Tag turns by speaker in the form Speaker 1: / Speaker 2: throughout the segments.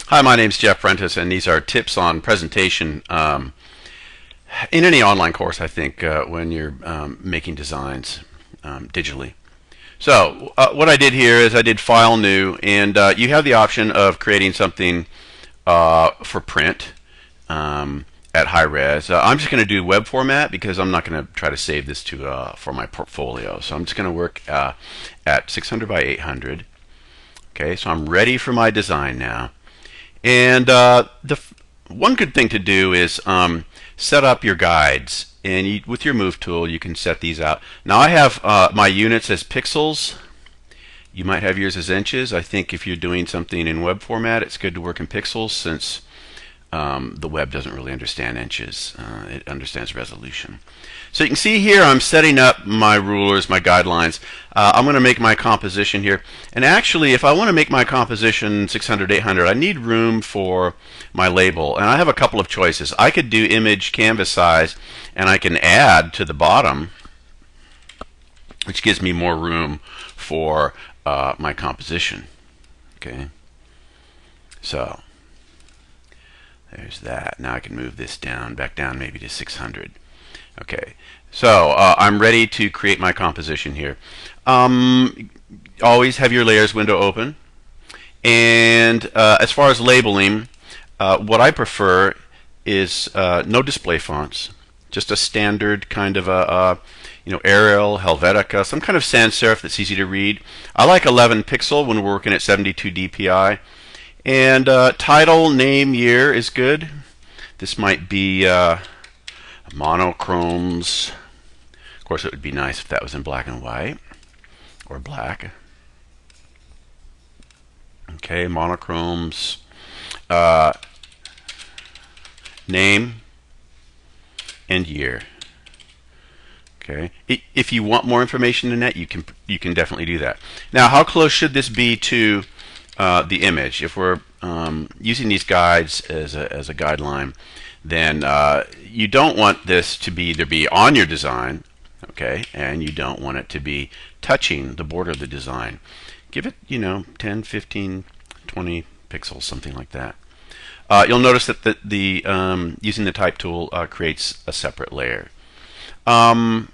Speaker 1: Hi, my name's Jeff Prentice, and these are tips on presentation in any online course, I think, when you're making designs digitally. So what I did here is I did File New, and you have the option of creating something for print at high res. I'm just going to do web format because I'm not going to try to save this to for my portfolio. So I'm just going to work at 600 by 800. Okay, so I'm ready for my design now. And one good thing to do is set up your guides. And with your Move tool, you can set these out. Now I have my units as pixels. You might have yours as inches. I think if you're doing something in web format, it's good to work in pixels since the web doesn't really understand inches. It understands resolution. So you can see here I'm setting up my rulers, my guidelines. I'm going to make my composition here. And actually, if I want to make my composition 600, 800, I need room for my label. And I have a couple of choices. I could do image canvas size, and I can add to the bottom, which gives me more room for my composition. Okay, so there's that. Now I can move this down, back down maybe to 600. Okay, so I'm ready to create my composition here. Always have your layers window open. And as far as labeling, what I prefer is no display fonts, just a standard kind of a Arial, Helvetica, some kind of sans serif that's easy to read. I like 11 pixel when we're working at 72 dpi. And title, name, year is good. This might be monochromes. Of course, it would be nice if that was in black and white or black. Okay, monochromes. Name and year. Okay. If you want more information than that, you can definitely do that. Now, how close should this be to the image? If we're using these guides as a guideline, then you don't want this to be either be on your design, okay, and you don't want it to be touching the border of the design. Give it, 10, 15, 20 pixels, something like that. You'll notice that the using the type tool creates a separate layer. Now,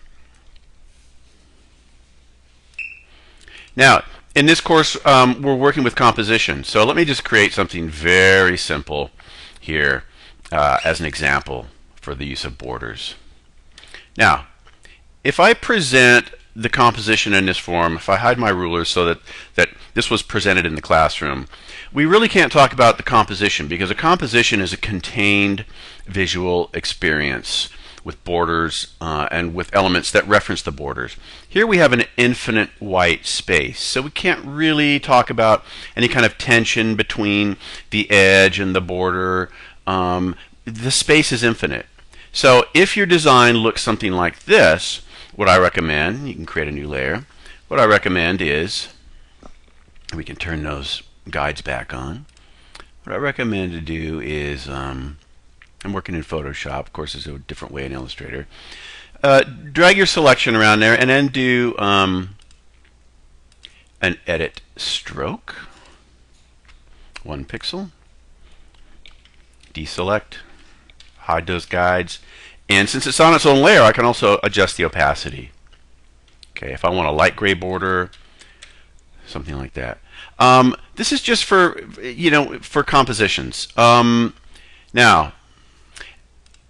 Speaker 1: in this course, we're working with composition. So let me just create something very simple here as an example for the use of borders. Now, if I present the composition in this form, if I hide my rulers so that this was presented in the classroom, we really can't talk about the composition because a composition is a contained visual experience with borders and with elements that reference the borders. Here we have an infinite white space, so we can't really talk about any kind of tension between the edge and the border. The space is infinite. So if your design looks something like this, what I recommend, you can create a new layer, what I recommend is, we can turn those guides back on. What I recommend to do is, I'm working in Photoshop, of course there's a different way in Illustrator. Drag your selection around there and then do an edit stroke, 1 pixel, deselect, hide those guides, and since it's on its own layer I can also adjust the opacity. Okay, if I want a light gray border, something like that. This is just for for compositions. Now,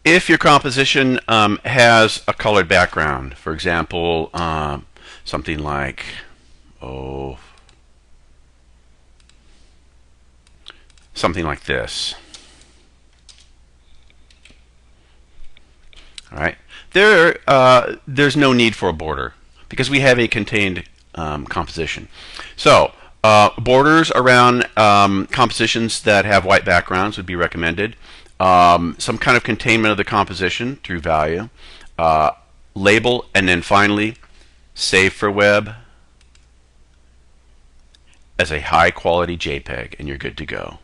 Speaker 1: if your composition has a colored background, for example, something like something like this. All right, there's no need for a border because we have a contained composition. So borders around compositions that have white backgrounds would be recommended. Some kind of containment of the composition through value, label, and then finally save for web as a high quality JPEG, and you're good to go.